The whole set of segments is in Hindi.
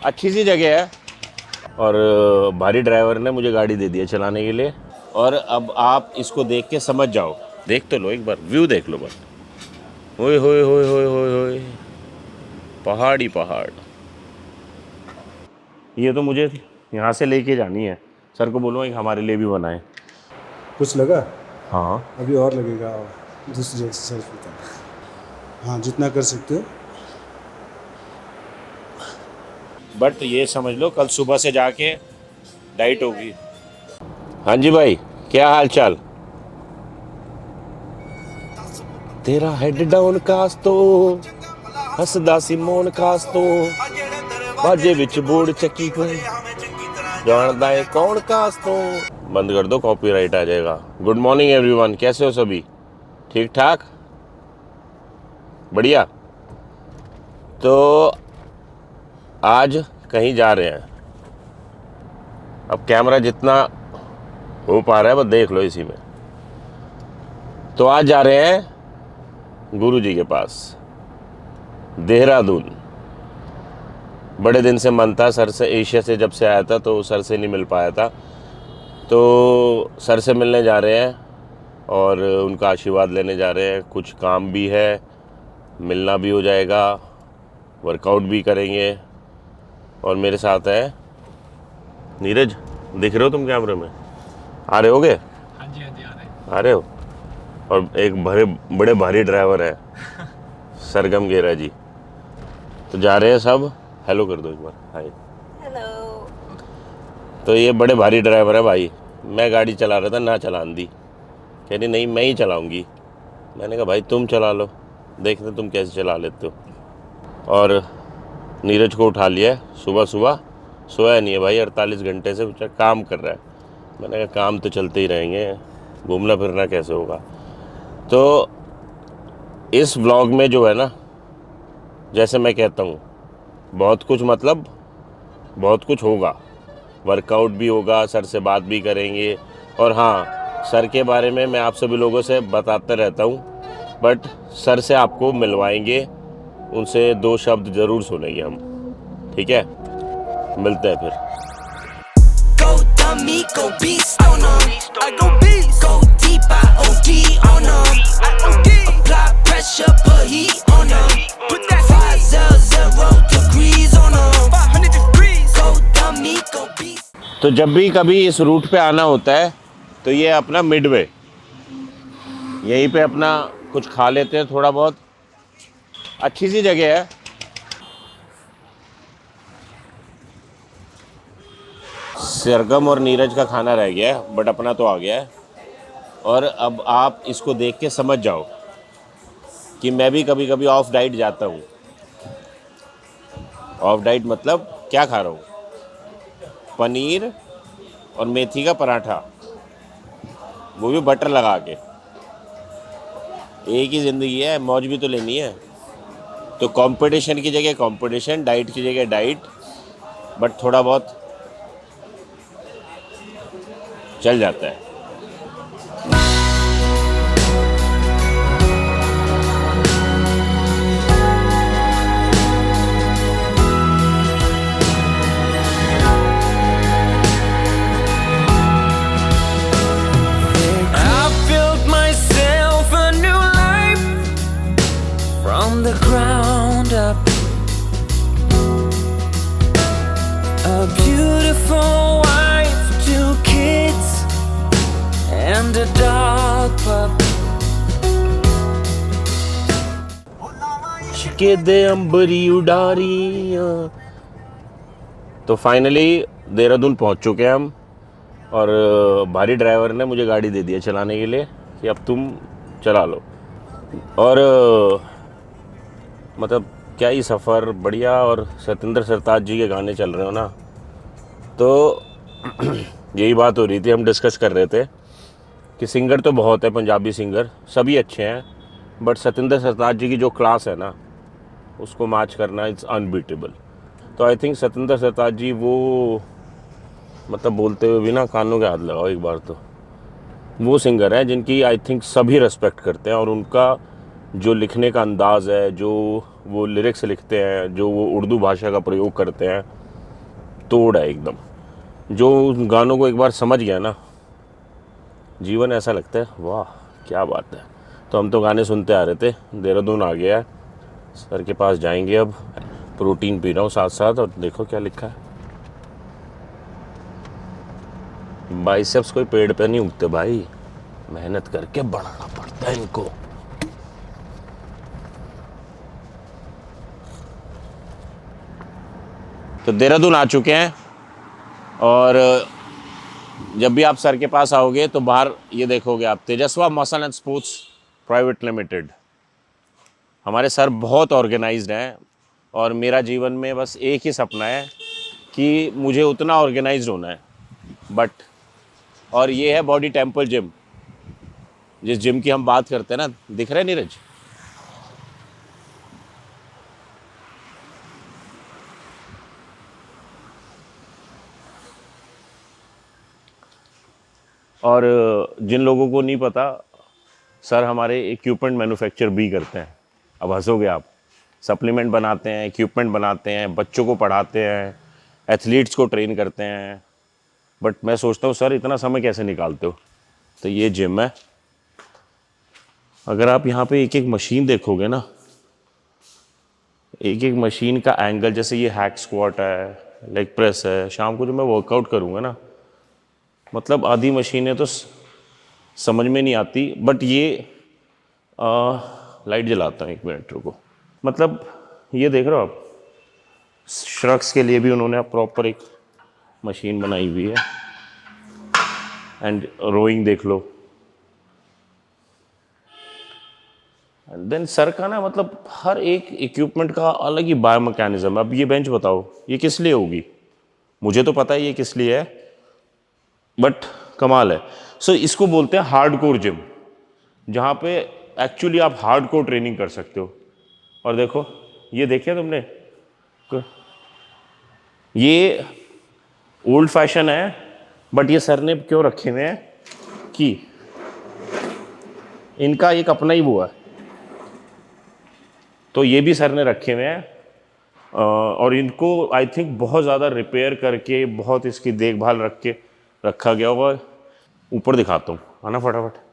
अच्छी सी जगह है और भारी ड्राइवर ने मुझे गाड़ी दे दी है चलाने के लिए। और अब आप इसको देख के समझ जाओ, देख तो लो एक बार, व्यू देख लो बस। होए होए होए होए होए होए, पहाड़ ही पहाड़। ये तो मुझे यहाँ से लेके जानी है, सर को बोलूँगा कि हमारे लिए भी बनाए। कुछ लगा? हाँ अभी और लगेगा, और दूसरी एक्सरसाइज बता। हाँ, जितना कर सकते हो। बट ये समझ लो कल सुबह से जाके डाइट होगी। हाँ जी भाई, क्या हाल चाल? तेरा हेड डाउन कास तो हसदा सी मोन कास तो बाजे विच बोर्ड चक्की को जानदा है कौन कास तो। बंद कर दो, कॉपीराइट आ जाएगा। गुड मॉर्निंग एवरीवन, कैसे हो सभी? ठीक ठाक, बढ़िया। तो आज कहीं जा रहे हैं। अब कैमरा जितना हो पा रहा है बस देख लो इसी में। तो आज जा रहे हैं गुरुजी के पास, देहरादून। बड़े दिन से मन था सर से, एशिया से जब से आया था तो सर से नहीं मिल पाया था, तो सर से मिलने जा रहे हैं और उनका आशीर्वाद लेने जा रहे हैं। कुछ काम भी है, मिलना भी हो जाएगा, वर्कआउट भी करेंगे। और मेरे साथ है नीरज, दिख रहे हो तुम कैमरे में? आ रहे होगे? हाँ जी आ रहे हो। और एक बड़े भारी ड्राइवर है सरगम गेरा जी। तो जा रहे हैं सब। हेलो कर दो एक बार, हाय। हेलो। तो ये बड़े भारी ड्राइवर है भाई। मैं गाड़ी चला रहा था, ना चलान दी, कह रही नहीं मैं ही चलाऊंगी। मैंने कहा भाई तुम चला लो, देखते तुम कैसे चला लेते हो। और नीरज को उठा लिया है, सुबह सुबह सोया नहीं है भाई, 48 घंटे से बेचारा काम कर रहा है। मैंने कहा काम तो चलते ही रहेंगे, घूमना फिरना कैसे होगा। तो इस व्लॉग में जो है ना, जैसे मैं कहता हूँ बहुत कुछ, मतलब बहुत कुछ होगा। वर्कआउट भी होगा, सर से बात भी करेंगे। और हाँ, सर के बारे में मैं आप सभी लोगों से बताते रहता हूँ, बट सर से आपको मिलवाएंगे, उनसे 2 शब्द ज़रूर सुनेंगे हम, ठीक है? मिलते हैं फिर। Go dummy, go beast on 'em. I go beast. Go deep, I OD on 'em. I OD. Apply pressure, put heat on 'em. Put that 500 degrees on 'em. 500 degrees. Go dummy, go beast. तो जब भी कभी इस रूट पे आना होता है तो ये अपना मिडवे, यहीं पे अपना कुछ खा लेते हैं थोड़ा बहुत। अच्छी सी जगह है। सरगम और नीरज का खाना रह गया है, बट अपना तो आ गया है। और अब आप इसको देख के समझ जाओ कि मैं भी कभी कभी ऑफ डाइट जाता हूँ। ऑफ डाइट मतलब क्या खा रहा हूँ? पनीर और मेथी का पराठा, वो भी बटर लगा के। एक ही ज़िंदगी है, मौज भी तो लेनी है। तो कंपटीशन की जगह कंपटीशन, डाइट की जगह डाइट, बट थोड़ा बहुत चल जाता है। I built myself a new life from the ground up. A beautiful wife, 2 kids, and a dog pup. शिके दे अंबरी उडारियां। तो फाइनली देहरादून पहुंच चुके हैं हम, और भारी ड्राइवर ने मुझे गाड़ी दे दी है चलाने के लिए कि अब तुम चला लो। और मतलब क्या ही सफ़र, बढ़िया। और सतिंद्र सरताज जी के गाने चल रहे हो ना, तो यही बात हो रही थी, हम डिस्कस कर रहे थे कि सिंगर तो बहुत है, पंजाबी सिंगर सभी अच्छे हैं, बट सतिंद्र सरताज जी की जो क्लास है ना, उसको मैच करना इट्स अनबीटेबल। तो आई थिंक सतिंद्र सरताज जी वो, मतलब बोलते हुए भी ना कानों के हाथ लगाओ एक बार, तो वो सिंगर हैं जिनकी आई थिंक सभी रेस्पेक्ट करते हैं। और उनका जो लिखने का अंदाज़ है, जो वो लिरिक्स लिखते हैं, जो वो उर्दू भाषा का प्रयोग करते हैं, तोड़ है एकदम। जो उन गानों को एक बार समझ गया ना, जीवन ऐसा लगता है वाह क्या बात है। तो हम तो गाने सुनते आ रहे थे, देहरादून आ गया, सर के पास जाएंगे अब। प्रोटीन पी रहा हूँ साथ साथ, और देखो क्या लिखा है, बाइसेप्स कोई पेड़ पे नहीं उगते भाई, मेहनत करके बढ़ाना पड़ता है इनको। तो देहरादून आ चुके हैं, और जब भी आप सर के पास आओगे तो बाहर ये देखोगे आप, Tejaswa muscle and sports private limited. हमारे सर बहुत ऑर्गेनाइज्ड हैं, और मेरा जीवन में बस एक ही सपना है कि मुझे उतना ऑर्गेनाइज्ड होना है। बट और ये है बॉडी टेम्पल जिम, जिस जिम की हम बात करते हैं ना, दिख रहा है नीरज? और जिन लोगों को नहीं पता, सर हमारे इक्विपमेंट मैन्युफैक्चर भी करते हैं। अब हंसोगे आप, सप्लीमेंट बनाते हैं, इक्विपमेंट बनाते हैं, बच्चों को पढ़ाते हैं, एथलीट्स को ट्रेन करते हैं। बट मैं सोचता हूँ सर इतना समय कैसे निकालते हो? तो ये जिम है। अगर आप यहाँ पे एक एक मशीन देखोगे ना, एक एक मशीन का एंगल, जैसे ये हैक स्क्वाट है, लेग प्रेस है, शाम को जो मैं वर्कआउट करूँगा ना, मतलब आधी मशीनें तो समझ में नहीं आती। बट ये लाइट जलाता हूँ, 1 मिनट रुको। मतलब ये देख रहे हो आप, श्रक्स के लिए भी उन्होंने प्रॉपर एक मशीन बनाई हुई है। एंड रोइंग देख लो। एंड देन सर का ना, मतलब हर एक इक्विपमेंट का अलग ही बायोमैकेनिज्म। अब ये बेंच बताओ ये किस लिए होगी, मुझे तो पता है ये किस लिए है, बट कमाल है। सो इसको बोलते हैं हार्डकोर जिम, जहाँ पे एक्चुअली आप हार्डकोर ट्रेनिंग कर सकते हो। और देखो ये देखिए तुमने, ये ओल्ड फैशन है, बट ये सर ने क्यों रखे हुए हैं कि इनका एक अपना ही वो है, तो ये भी सर ने रखे हुए हैं। और इनको आई थिंक बहुत ज़्यादा रिपेयर करके, बहुत इसकी देखभाल रखा गया होगा। ऊपर दिखाता हूँ, आना फटाफट।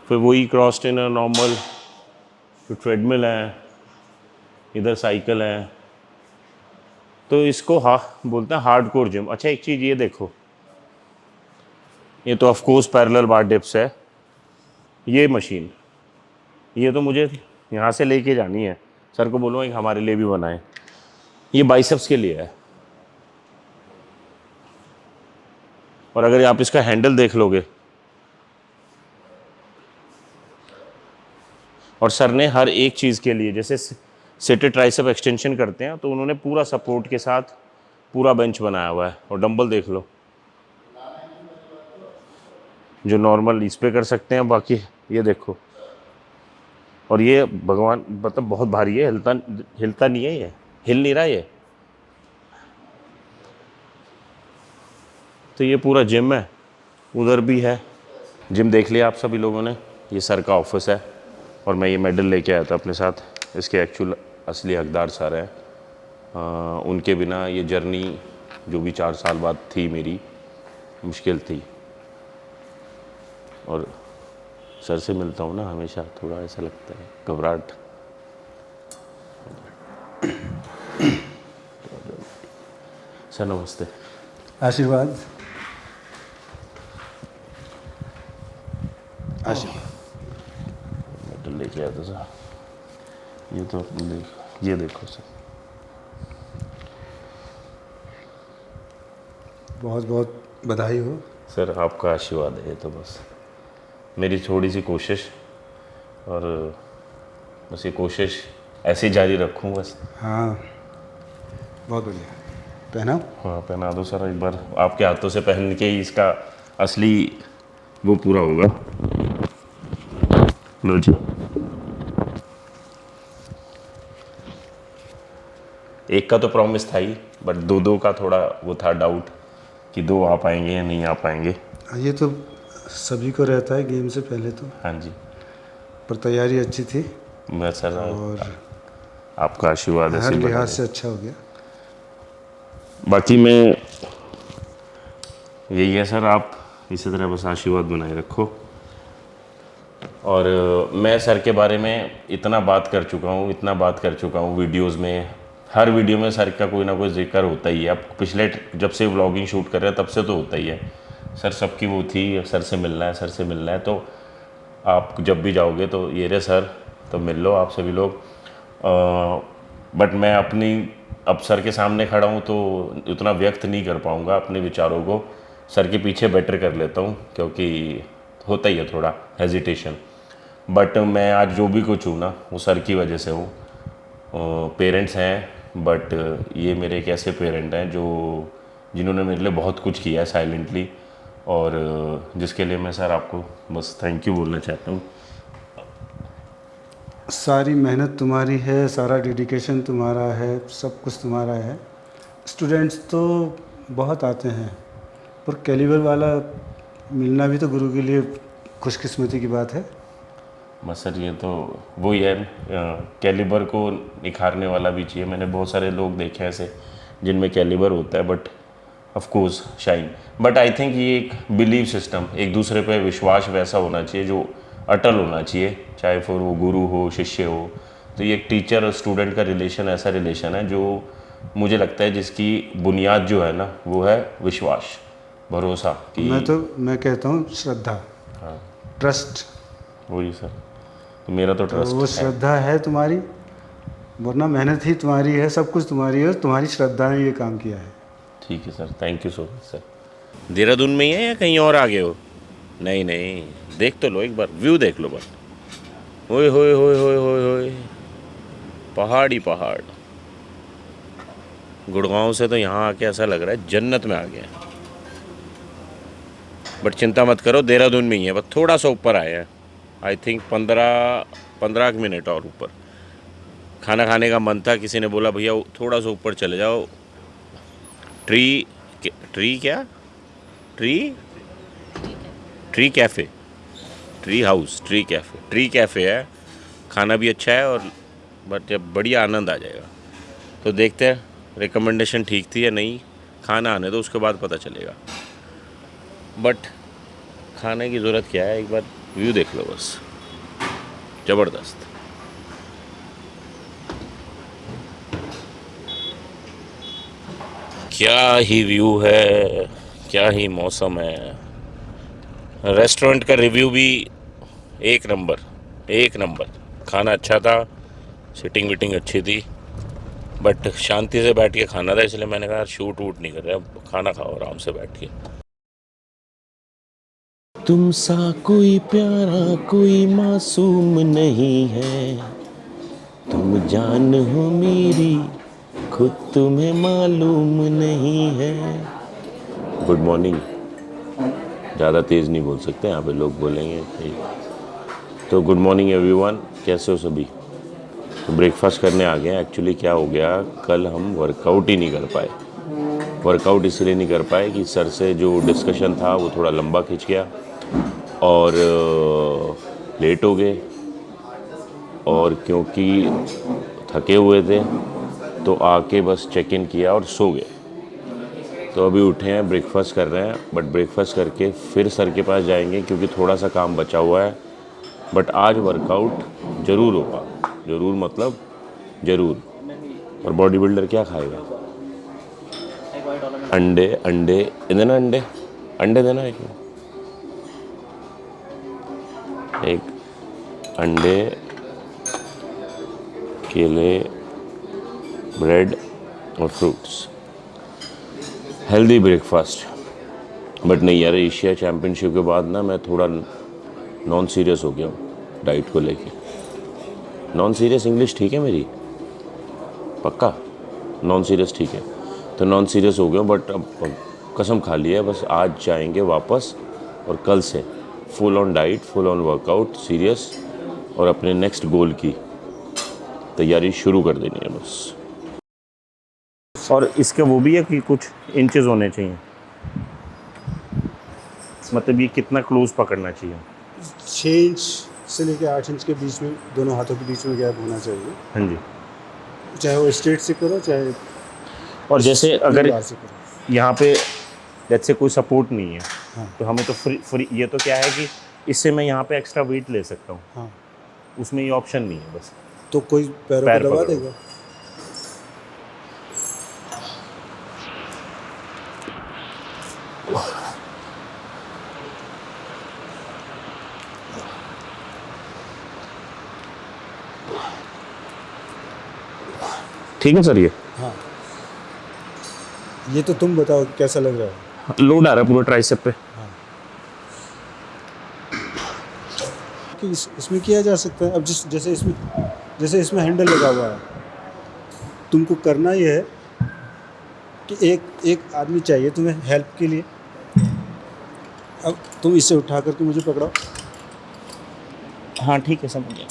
फिर वही क्रॉस ट्रेनर नॉर्मल, जो ट्रेडमिल है, इधर साइकिल है। तो इसको बोलते हैं हार्डकोर जिम। अच्छा एक चीज़ ये देखो, ये तो of course parallel bar dips है। ये मशीन, ये तो मुझे यहाँ से लेके जानी है, सर को बोलूँगा एक हमारे लिए भी बनाए। ये बाइसेप्स के लिए है। और अगर आप इसका हैंडल देख लोगे, और सर ने हर एक चीज़ के लिए, जैसे सेटेड ट्राइसेप एक्सटेंशन करते हैं, तो उन्होंने पूरा सपोर्ट के साथ पूरा बेंच बनाया हुआ है। और डंबल देख लो, जो नॉर्मल इस पे कर सकते हैं, बाकी ये देखो। और ये भगवान मतलब बहुत भारी है, हिलता नहीं है, ये हिल नहीं रहा ये। तो ये पूरा जिम है, उधर भी है। जिम देख लिया आप सभी लोगों ने। ये सर का ऑफिस है, और मैं ये मेडल लेके आया था अपने साथ। इसके एक्चुअल असली हकदार सर हैं। उनके बिना ये जर्नी जो भी 4 साल बाद थी मेरी, मुश्किल थी। और सर से मिलता हूँ ना, हमेशा थोड़ा ऐसा लगता है घबराहट। सर नमस्ते। आशीर्वाद। आशीर्वाद। मेडल लेके आया था सर। ये तो देखो, ये देखो सर। बहुत बहुत बधाई हो सर, आपका आशीर्वाद है तो बस मेरी थोड़ी सी कोशिश, और बस ये कोशिश ऐसे ही जारी रखूँ बस। हाँ बहुत बढ़िया। पहनाओ। हाँ पहना दो सर, एक बार आपके हाथों से पहन के ही इसका असली वो पूरा होगा। लो जी। एक का तो प्रॉमिस था ही, बट दो का थोड़ा वो था डाउट कि 2 आ पाएंगे या नहीं आ पाएंगे। ये तो सभी को रहता है गेम से पहले तो। हाँ जी। पर तैयारी अच्छी थी मैं सर और आपका आशीर्वाद हर ऐसे ही बना लिहाज रहे। से अच्छा हो गया। बाकी मैं यही है सर, आप इसी तरह बस आशीर्वाद बनाए रखो। और मैं सर के बारे में इतना बात कर चुका हूँ वीडियोस में। हर वीडियो में सर का कोई ना कोई जिक्र होता ही है। अब पिछले जब से व्लॉगिंग शूट कर रहे हैं तब से तो होता ही है। सर सबकी वो थी, सर से मिलना है, सर से मिलना है। तो आप जब भी जाओगे तो ये रहे सर, तो मिल लो आप सभी लोग। बट मैं अपनी अब सर के सामने खड़ा हूँ तो उतना व्यक्त नहीं कर पाऊँगा अपने विचारों को। सर के पीछे बेटर कर लेता हूँ, क्योंकि होता ही है थोड़ा हेजिटेशन। बट मैं आज जो भी कुछ हूँ ना, वो सर की वजह से हूँ। पेरेंट्स हैं, बट ये मेरे एक ऐसे पेरेंट हैं जिन्होंने मेरे लिए बहुत कुछ किया है साइलेंटली, और जिसके लिए मैं सर आपको बस थैंक यू बोलना चाहता हूँ। सारी मेहनत तुम्हारी है, सारा डेडिकेशन तुम्हारा है, सब कुछ तुम्हारा है। स्टूडेंट्स तो बहुत आते हैं, पर कैलिबर वाला मिलना भी तो गुरु के लिए खुशकिस्मती की बात है। बस सर ये तो वही है, कैलिबर को निखारने वाला भी चाहिए। मैंने बहुत सारे लोग देखे हैं ऐसे जिनमें कैलिबर होता है, but of course shine. But I think ये एक बिलीव सिस्टम, एक दूसरे पे विश्वास वैसा होना चाहिए जो अटल होना चाहिए, चाहे फिर वो गुरु हो, शिष्य हो। तो ये एक टीचर और स्टूडेंट का रिलेशन ऐसा रिलेशन है जो मुझे लगता है जिसकी बुनियाद जो है ना, वो है विश्वास, भरोसा कि मैं कहता हूँ श्रद्धा, ट्रस्ट। वही सर, तो मेरा तो तो ट्रस्ट वो है। श्रद्धा है तुम्हारी, वरना मेहनत ही तुम्हारी है, सब कुछ तुम्हारी है, तुम्हारी श्रद्धा ने ये काम किया है। ठीक है sir, thank you so much sir. Dehradun में ही है या कहीं और आगे हो? नहीं नहीं, देख तो लो एक बार, व्यू देख लो बस। ओए होए होए होए होए होए, पहाड़ ही पहाड़। गुड़गांव से तो यहाँ आके ऐसा लग रहा है जन्नत में आ गया। बट चिंता मत करो, देहरादून में ही है, बस थोड़ा सा ऊपर आए हैं। आई थिंक 15 मिनट और ऊपर। खाना खाने का मन था, किसी ने बोला भैया थोड़ा सा ऊपर चले जाओ, ट्री क्या, tree cafe, tree house, tree cafe है। खाना भी अच्छा है और बट बढ़िया आनंद आ जाएगा। तो देखते हैं रिकमेंडेशन ठीक थी या नहीं, खाना आने दो उसके बाद पता चलेगा। बट खाने की ज़रूरत क्या है, एक बार व्यू देख लो बस, ज़बरदस्त। क्या ही व्यू है, क्या ही मौसम है। रेस्टोरेंट का रिव्यू भी एक नंबर। खाना अच्छा था, सिटिंग विटिंग अच्छी थी, बट शांति से बैठ के खाना था, इसलिए मैंने कहा शूट वूट नहीं कर रहे, अब खाना खाओ आराम से बैठ के। तुम सा कोई प्यारा कोई मासूम नहीं है, तुम जान हो मेरी खुद तुम्हें मालूम नहीं है। गुड मॉर्निंग, ज़्यादा तेज़ नहीं बोल सकते, यहाँ पे लोग बोलेंगे। तो गुड मॉर्निंग एवरीवन, कैसे हो सभी? तो ब्रेकफास्ट करने आ गए। एक्चुअली क्या हो गया, कल हम वर्कआउट ही नहीं कर पाए। वर्कआउट इसलिए नहीं कर पाए कि सर से जो डिस्कशन था वो थोड़ा लंबा खिंच गया और लेट हो गए, और क्योंकि थके हुए थे तो आके बस चेक इन किया और सो गए। तो अभी उठे हैं, ब्रेकफास्ट कर रहे हैं, बट ब्रेकफास्ट करके फिर सर के पास जाएंगे क्योंकि थोड़ा सा काम बचा हुआ है। बट आज वर्कआउट ज़रूर होगा, ज़रूर मतलब ज़रूर। और बॉडी बिल्डर क्या खाएगा? अंडे देना, अंडे देना, एक अंडे, केले, ब्रेड और फ्रूट्स, हेल्दी ब्रेकफास्ट। बट नहीं यार, एशिया चैम्पियनशिप के बाद ना मैं थोड़ा नॉन सीरियस हो गया हूँ डाइट को लेके। नॉन सीरियस इंग्लिश ठीक है मेरी? पक्का नॉन सीरियस ठीक है? तो नॉन सीरियस हो गया, बट अब कसम खा ली है, बस आज जाएंगे वापस और कल से full on diet, full on workout, serious, और अपने नेक्स्ट गोल की तैयारी शुरू कर देनी है बस। और इसके वो भी है कि कुछ इंचेस होने चाहिए, मतलब ये कितना क्लोज पकड़ना चाहिए? 6 इंच से लेके 8 इंच के बीच में, दोनों हाथों के बीच में गैप होना चाहिए। हाँ जी। चाहे वो स्ट्रेट से करो, चाहे और जैसे अगर बार से करो। यहाँ पे लेट्स से कोई सपोर्ट नहीं है, हाँ तो हमें तो फ्री ये तो क्या है कि इससे मैं यहाँ पे एक्स्ट्रा वेट ले सकता हूँ, हाँ, उसमें ये ऑप्शन नहीं है बस। तो कोई पैरों पैर को दबा पकड़ो। देगा। ठीक है सर। ये हाँ, ये तो तुम बताओ कैसा लग रहा है। लोड आ रहा है पूरा ट्राइसेप पे। कि इसमें किया जा सकता है। अब जैसे इसमें हैंडल लगा हुआ है, तुमको करना ये है कि एक आदमी चाहिए तुम्हें हेल्प के लिए। अब तुम इसे उठा करके मुझे पकड़ाओ। हाँ ठीक है, समझ गया।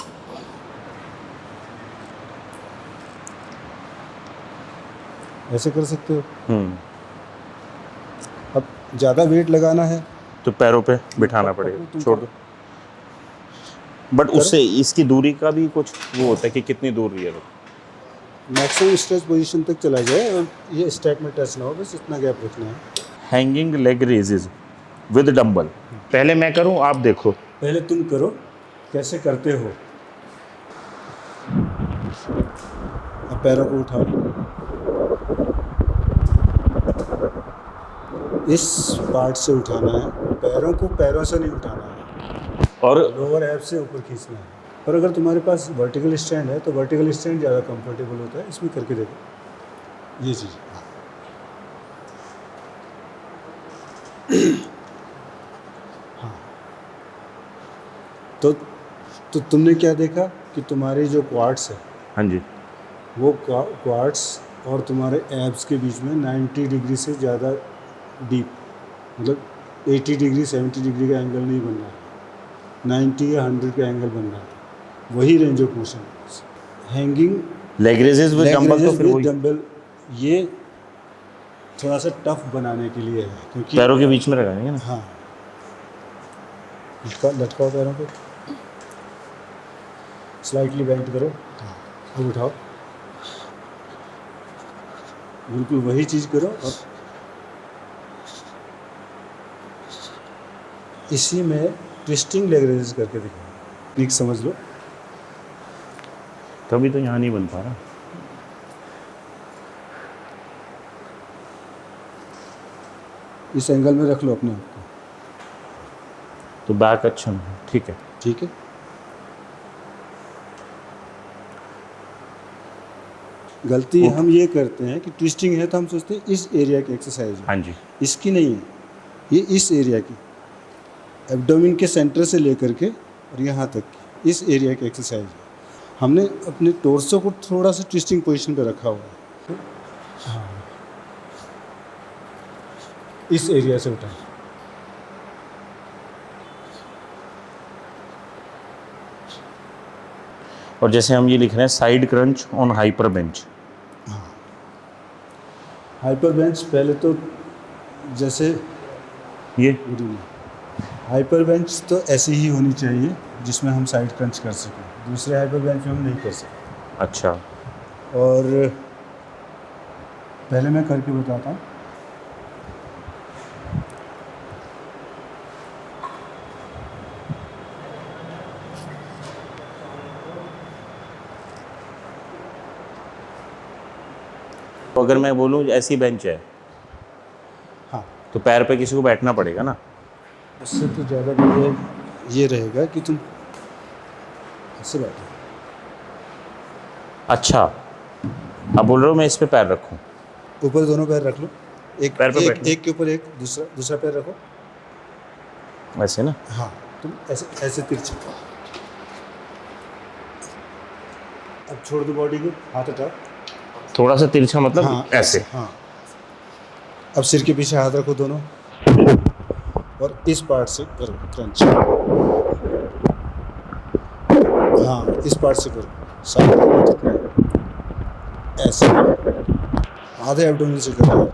ऐसे कर सकते हो। अब ज़्यादा वेट लगाना है तो पैरों पे बिठाना पड़ेगा, छोड़ दो। बट उससे इसकी दूरी का भी कुछ वो होता है कि कितनी दूर रही है वो। मैक्सिमम स्ट्रेच पोजीशन तक चला जाए और ये स्टैक में टच ना हो, बस इतना गैप रखना है। Hanging leg raises with dumbbell. पहले मैं करूं, आप देखो। पहले तुम करो, कैसे करते हो। अब पैरों को उठाओ, इस पार्ट से उठाना है। पैरों को पैरों से नहीं उठाना है, और लोअर एब से ऊपर खींचना है। और अगर तुम्हारे पास वर्टिकल स्टैंड है तो वर्टिकल स्टैंड ज़्यादा कंफर्टेबल होता है। इसमें करके देखो ये चीज़। हाँ, तो तुमने क्या देखा कि तुम्हारे जो क्वाड्स है, हाँ जी, वो क्वाड्स और तुम्हारे एब्स के बीच में 90 डिग्री से ज़्यादा डीप, मतलब 80 डिग्री 70 डिग्री का एंगल नहीं बनना है, 90 या 100 का एंगल बनना है। वही range of motion. Hanging leg raises with dumbbell, तो फिर वही डंबल ये थोड़ा सा टफ बनाने के लिए है, क्योंकि पैरों के बीच में लगाएंगे ना। हाँ, लटकाओ पैरों को, स्लाइटली बेंड करो। हाँ, अब उठाओ, बिल्कुल वही चीज़ करो। और इसी में ट्विस्टिंग लेग रेजेस करके दिखाओ, ठीक समझ लो। तभी तो यहाँ नहीं बन पा रहा। इस एंगल में रख लो अपने आप को। तो बैक अच्छा है, ठीक है। ठीक है, गलती हम ये करते हैं कि ट्विस्टिंग है तो हम सोचते हैं इस एरिया की एक्सरसाइज है। हाँ जी, इसकी नहीं है, ये इस एरिया की, एब्डोमेन के सेंटर से लेकर के और यहाँ तक की इस एरिया की एक्सरसाइज है। हमने अपने टोर्सो को थोड़ा सा ट्विस्टिंग पोजीशन पे रखा हुआ है। हाँ, इस एरिया से उठाएं। और जैसे हम ये लिख रहे हैं side crunch on hyper bench. Hyper bench पहले तो जैसे ये हाइपर बेंच तो ऐसी ही होनी चाहिए जिसमें हम साइड क्रंच कर सकें। दूसरे हाइपर बेंच में हम नहीं कर सकते। अच्छा, और पहले मैं करके बताता हूँ। तो अगर मैं बोलूँ ऐसी बेंच है, हाँ, तो पैर पे किसी को बैठना पड़ेगा ना। उससे तो ज़्यादा बढ़िया ये रहेगा कि तुम ऐसे बैठो। अच्छा, अब बोल रहे हो मैं इस पे पैर रखूँ। ऊपर दोनों पैर रख लो, एक पैर पे एक, बैठना। एक के ऊपर एक, दूसरा पैर रखो। ऐसे ना। हाँ, तुम ऐसे तिरछे। अब छोड़ दो बॉडी को, हाथ हटाओ। थोड़ा सा तिरछा मतलब हाँ, ऐसे। हाँ, अब सिर के पीछे हाथ रखो दोनों, और इस पार्ट से करो क्रंच। हाँ, इस पार्ट से करो, साइड ऐसे आधे एब्डोमेन से करो।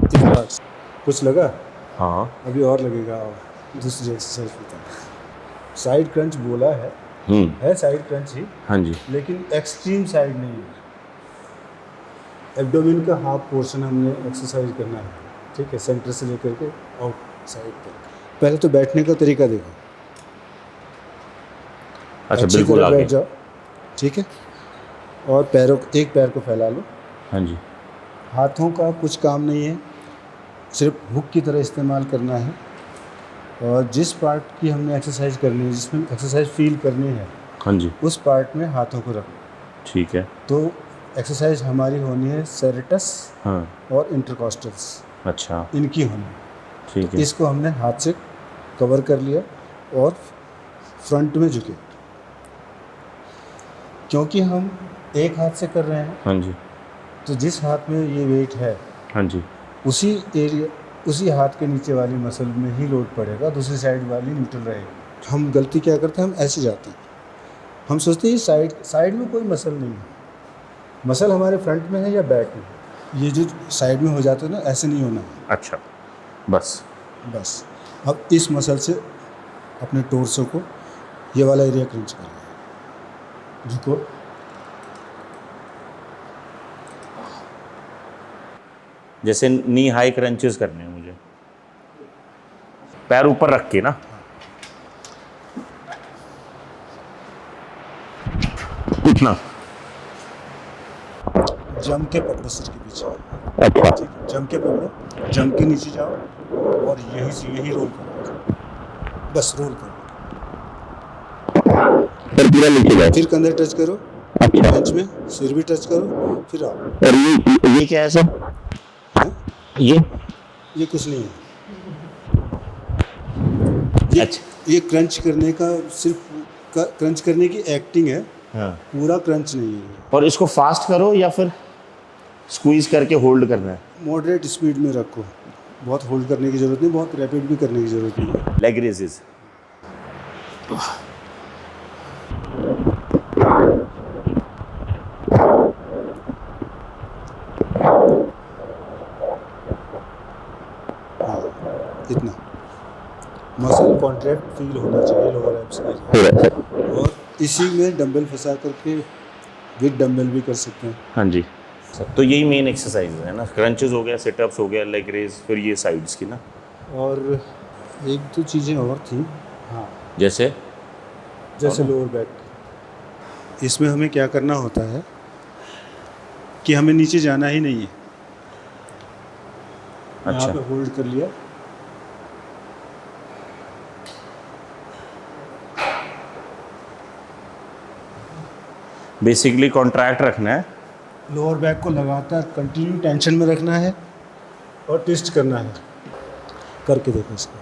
इस पार्ट से कुछ लगा? हाँ। अभी और लगेगा। दूसरी एक्सरसाइज बता। साइड क्रंच बोला है साइड क्रंच ही, हाँ जी। लेकिन एक्सट्रीम साइड नहीं है। एब्डोमेन का हाफ पोर्शन हमने एक्सरसाइज करना है, ठीक है, सेंटर से लेकर के आउट साइड तक। पहले तो बैठने का तरीका देखो, अच्छा, अच्छी बिल्कुल तरह आगे। बैठ जाओ, ठीक है, और पैरों एक पैर को फैला लो। हाँ जी। हाथों का कुछ काम नहीं है, सिर्फ हुक की तरह इस्तेमाल करना है। और जिस पार्ट की हमने एक्सरसाइज करनी है, जिसमें एक्सरसाइज फील करनी है, हाँ जी। उस पार्ट में हाथों को रखो। ठीक है। तो एक्सरसाइज हमारी होनी है सेरेटस हाँ। और इंटरकॉस्टल्स, अच्छा। इनकी होनी है। ठीक तो है। इसको हमने हाथ से कवर कर लिया और फ्रंट में झुके, क्योंकि हम एक हाथ से कर रहे हैं, हाँ जी। तो जिस हाथ में ये वेट है हाँ जी। उसी एरिया, उसी हाथ के नीचे वाली मसल में ही लोड पड़ेगा, दूसरी साइड वाली न्यूट्रल रहेगी। हम गलती क्या करते हैं, हम ऐसे जाते हैं, हम सोचते हैं साइड में कोई मसल नहीं है। मसल हमारे फ्रंट में है या बैक में है। ये जो साइड में हो जाते हैं ना, ऐसे नहीं होना है। अच्छा, बस। बस अब इस मसल से अपने टोर्सो को, ये वाला एरिया क्रंच करना है। झुको, जैसे नी हाई क्रंचेस करने हैं मुझे, पैर ऊपर रख के ना। इतना जम के पकड़ो सिर के पीछे, अच्छा। ठीक है, जम के पकड़ो, जम के नीचे जाओ और यही से यही रोल करो, बस रोल करो। फिर पूरा नीचे जाए। फिर कंधे टच करो, अच्छा। बेंच में सिर भी टच करो, फिर आओ। और ये क्या है सर? हैं? ये कुछ नहीं है। ये क्रंच करने का, सिर्फ क्रंच करने की एक्टिंग है, हाँ। पूरा क्रंच नहीं है। और इसको फास्ट करो या फिर स्क्वीज करके होल्ड करना है? मॉडरेट स्पीड में रखो, बहुत होल्ड करने की ज़रूरत नहीं, बहुत रैपिड भी करने की ज़रूरत नहीं है। Leg raises. हाँ, इतना मसल कॉन्ट्रैक्ट फील होना चाहिए लोअर एब्स एरिया। और इसी में डंबल फंसा करके विद डंबल भी कर सकते हैं। हाँ जी। तो यही मेन एक्सरसाइज है ना, क्रंचेस हो गया, सिटअप्स हो गया, लेग रेज, फिर ये साइड्स की ना। और एक दो चीज़ें और थी, हाँ, जैसे लोअर बैक। इसमें हमें क्या करना होता है कि हमें नीचे जाना ही नहीं है। यहाँ अच्छा। पे होल्ड कर लिया, बेसिकली कॉन्ट्रैक्ट रखना है। लोअर बैक को लगातार कंटिन्यू टेंशन में रखना है और ट्विस्ट करना है। करके देखो इसको।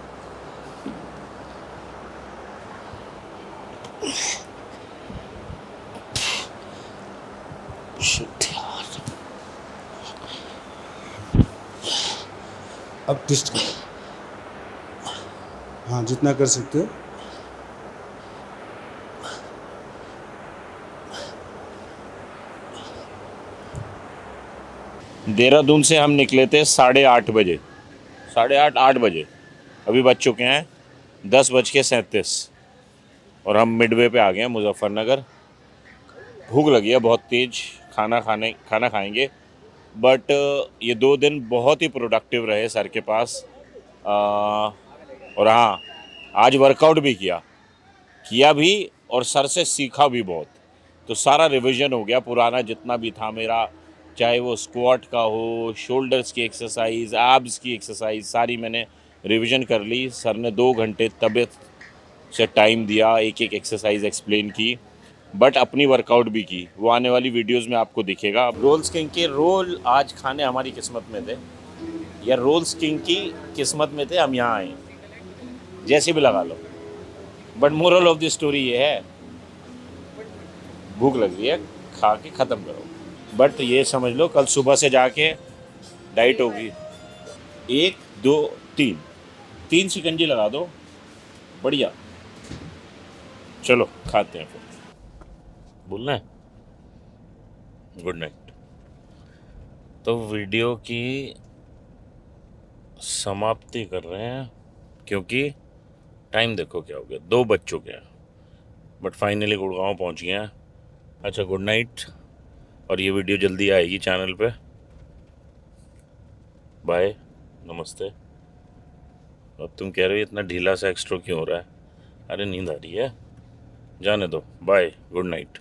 अब ट्विस्ट करो, हाँ, जितना कर सकते हो। देहरादून से हम निकले थे 8:30 बजे, 8:30 बजे। अभी बज चुके हैं 10:37 और हम मिडवे पे आ गए हैं मुजफ्फरनगर। भूख लगी है बहुत तेज, खाना खाएंगे। बट ये 2 दिन बहुत ही प्रोडक्टिव रहे सर के पास। और हाँ, आज वर्कआउट भी किया भी और सर से सीखा भी बहुत। तो सारा रिवीजन हो गया, पुराना जितना भी था मेरा, चाहे वो स्क्वाट का हो, शोल्डर्स की एक्सरसाइज, एब्स की एक्सरसाइज, सारी मैंने रिवीजन कर ली। सर ने 2 घंटे तबीयत से टाइम दिया, एक एक एक्सरसाइज एक्सप्लेन की, बट अपनी वर्कआउट भी की। वो आने वाली वीडियोस में आपको दिखेगा। रोल्स किंग के रोल आज खाने हमारी किस्मत में थे, या रोल्स किंग की किस्मत में थे हम यहाँ आए, जैसे भी लगा लो। But moral of the story ये है, भूख लग रही है, खा के ख़त्म करो। बट ये समझ लो कल सुबह से जाके डाइट होगी, 1 2 3 शिकंजी लगा दो, बढ़िया। चलो खाते हैं, फिर बोलना है गुड नाइट। तो वीडियो की समाप्ति कर रहे हैं क्योंकि टाइम देखो क्या हो गया, 2 बज चुके हैं। बट फाइनली गुड़गांव पहुंच गए हैं। अच्छा, गुड नाइट। और ये वीडियो जल्दी आएगी चैनल पे। बाय, नमस्ते। अब तुम कह रहे हो इतना ढीला सा एक्स्ट्रो क्यों हो रहा है? अरे नींद आ रही है, जाने दो। Bye, good night.